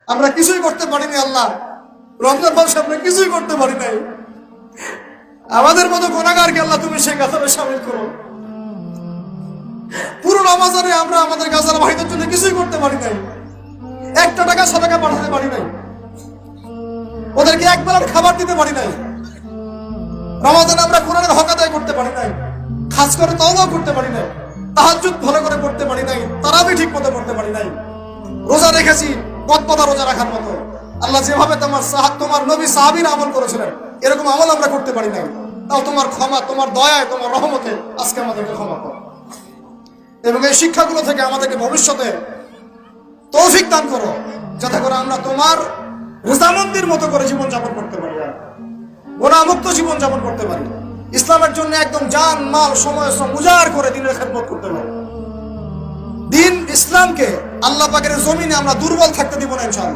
আমরা কিছুই করতে পারিনি আল্লাহ, রমজান মাসে আমরা কিছুই করতে পারি নাই। আমাদের মতো গুনাহগারকে আল্লাহ তুমি সেই কাতারে শামিল করো। পুরো রমজানে আমরা আমাদের গাজার ভাইদের জন্য কিছুই করতে পারি নাই, একটা টাকা সাদাকা পাঠাতে পারি নাই, ওদেরকে এক বেলার খাবার দিতে পারি নাই। রমজানে আমরা কোরআনের হক আদায় করতে পারি নাই, খাস করে তওবা করতে পারি নাই, তাহাজ্জুদ ভালো করে পড়তে পারি নাই, তারাবি ঠিক মতো পড়তে পারি নাই। রোজা রেখেছি গদবাদা রোজা রাখার মতো। আল্লাহ যেভাবে তোমার নবী সাহাবীরা আমল করেছিলেন এরকম আমল আমরা করতে পারি নাই। তাও তোমার ক্ষমা, তোমার দয়ায়, তোমার রহমতে আজকে আমাদেরকে ক্ষমা করো এবং এই শিক্ষাগুলো থেকে আমাদেরকে ভবিষ্যতে তৌফিক দান করো, যাতে করে আমরা তোমার রেজামন্দির মতো করে জীবনযাপন করতে পারি, গুনাহমুক্ত জীবনযাপন করতে পারি, ইসলামের জন্য একদম জান মাল সময় শ্রম উজাড় করে দিনের খেদমত করতে পারি। দিন ইসলামকে আল্লাহ পাকের জমিনে আমরা দুর্বল থাকতে দিব না ইনশাআল্লাহ।